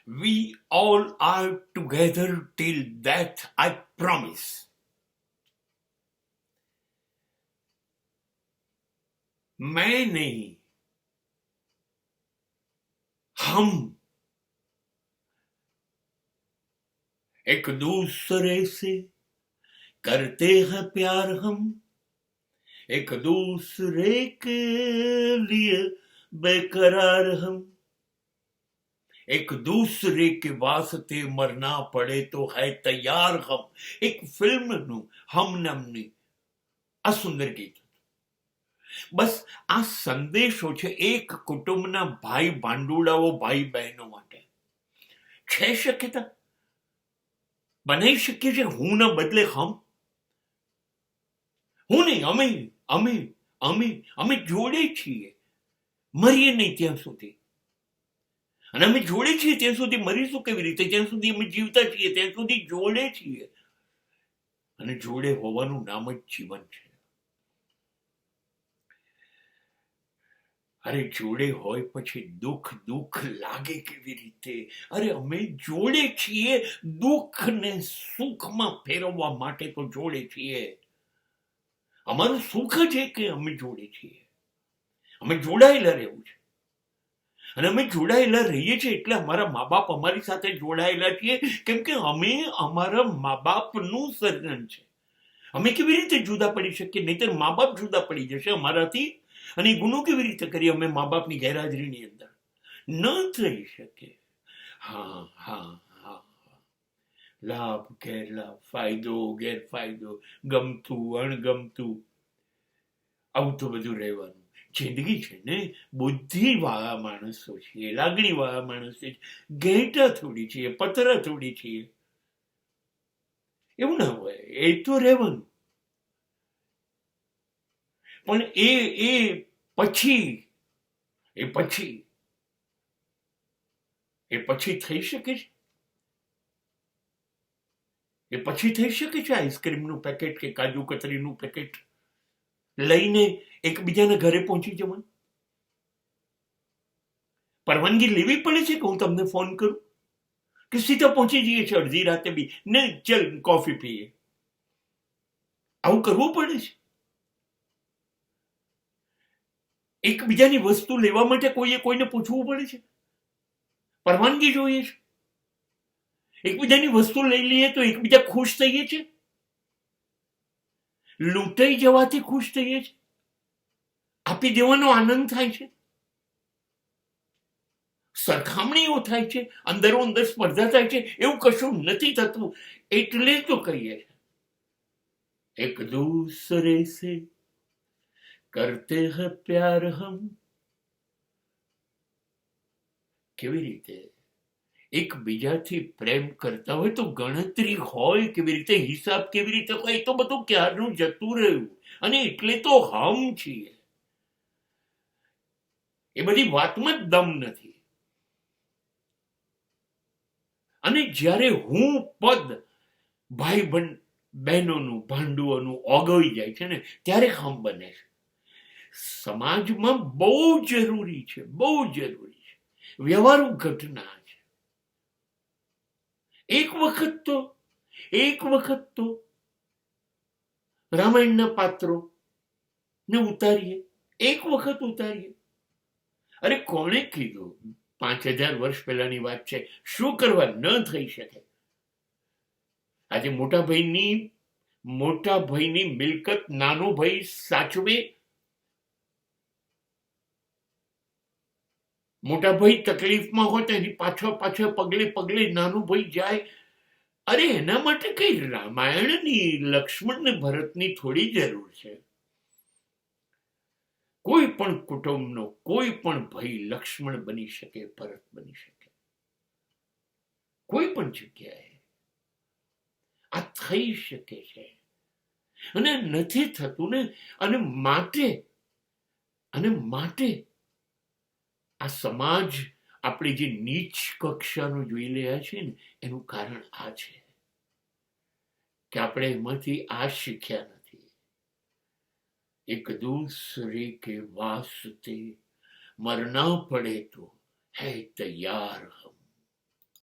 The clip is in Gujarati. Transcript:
We all are together till death, I promise. मैं नहीं, हम एक दूसरे से करते हैं प्यार, हम एक दूसरे के लिए बेकरार, हम एक दूसरे के वास्ते मरना पड़े तो है तैयार हम. એક ફિલ્મનું હમ નામની આ સુંદર ગીત. બસ આ સંદેશો છે એક કુટુંબના ભાઈ ભાંડુડાઓ, ભાઈ બહેનો માટે. છે શક્યતા બનાવી શકીએ છીએ હું ના બદલે હમ? હું નહીં, અમે અમે અમે અમે જોડે છીએ, મરીએ નહીં ત્યાં સુધી. અને અમે જોડે છીએ ત્યાં સુધી મરીશું કેવી રીતે? જ્યાં સુધી અમે જીવતા છીએ ત્યાં સુધી જોડે છીએ. અને જોડે હોવાનું નામ જ જીવન છે. અરે જોડે હોય પછી દુઃખ દુઃખ લાગે કેવી રીતે? અરે અમે જોડે છીએ, દુઃખને સુખમાં ફેરવવા માટે તો જોડે છીએ. અમારું સુખ છે કે અમે જોડે છીએ, અમે જોડાયેલા રહેવું છે. અને અમે જોડાયેલા રહીએ છીએ એટલે અમારા મા બાપ અમારી સાથે જોડાયેલા છીએ, કેમ કે અમે અમારા મા બાપનું સર્જન છે. અમે કેવી રીતે જુદા પડી શકીએ? નહીતર મા બાપ જુદા પડી જશે અમારાથી. અને ગુનો કેવી રીતે કરીએ અમે મા બાપની ગેરહાજરીની અંદર? ન થઈ શકે. હા હા હા, લાભ ગેરલાભ, ફાયદો ગેરફાયદો, ગમતું અણગમતું, આવું તો બધું રહેવાનું. જિંદગી છે ને, બુદ્ધિ વાળા માણસો છીએ, લાગણી વાળા માણસો છીએ, ઘેટા થોડી છીએ, પતરા થોડી છીએ. એવું ના હોય, એ તો રહેવાનું. પણ એ પછી થઈ શકે છે? એ પછી થઈ શકે છે આઈસ્ક્રીમનું પેકેટ કે કાજુ કતરીનું પેકેટ લઈને એકબીજાના ઘરે પહોંચી જવાનું? પરવાનગી લેવી પડે છે કે હું તમને ફોન કરું, કે સીધા પહોંચી જઈએ છીએ અડધી રાતે બી ને ચલ કોફી પીએ? આવું કરવું પડે છે? એકબીજાની વસ્તુ લેવા માટે કોઈને પૂછવું પડે છે? પરવાનગી જોઈએ છે? એકબીજાની વસ્તુ લઈ લઈએ તો એકબીજા ખુશ થઈએ છીએ? લૂંટાઈ જવાથી ખુશ થઈએ છીએ? આપી દેવાનો આનંદ થાય છે? સરખામણીઓ થાય છે, અંદરો અંદર સ્પર્ધા થાય છે? એવું કશું નથી થતું. એટલે તો કહીએ એક દૂસરે સે કરતે હૈ પ્યાર હમ. કેવી રીતે એકબીજાથી પ્રેમ કરતા હોય તો ગણતરી હોય કેવી રીતે, હિસાબ કેવી રીતે હોય? તો બધું ક્યારનું જતું રહ્યું. અને એટલે તો હમ છીએ. એ બધી વાતમાં જ દમ નથી. અને જ્યારે હું પદ ભાઈ બહેનોનું ભાંડુઓનું ઓગળી જાય છે ને, ત્યારે હમ બને છે. સમાજમાં બહુ જરૂરી છે, બહુ જરૂરી છે, વ્યવહારુ ઘટના છે. એક વખત તો રામાયણના પાત્રો ને ઉતારીએ, એક વખત ઉતારીએ. અરે કોણે કીધું? 5000 વર્ષ પહેલાની વાત છે. શું કરવા ન થઈ શકે? આજે મોટા ભાઈની મિલકત નાનો ભાઈ સાચવે, મોટા ભાઈ તકલીફમાં હોય તો એની પાછળ પગલે નાનું ભાઈ જાય. અરે એના માટે કઈ રામાયણની, લક્ષ્મણ ને ભરતની થોડી જરૂર છે? કોઈ પણ કુટુંબનો કોઈ પણ ભાઈ લક્ષ્મણ બની શકે, ભરત બની શકે, કોઈ પણ જગ્યાએ આ થઈ શકે છે. અને નથી થતું ને. અને માટે આ સમાજ આપણે જે નીચ કક્ષાનું જોઈ રહ્યા છે ને, એનું કારણ આ છે કે આપણે એમાંથી આ શીખ્યા નથી. એક દૂસરે કે વાસ્તે મરના પડે તો હૈ તૈયાર.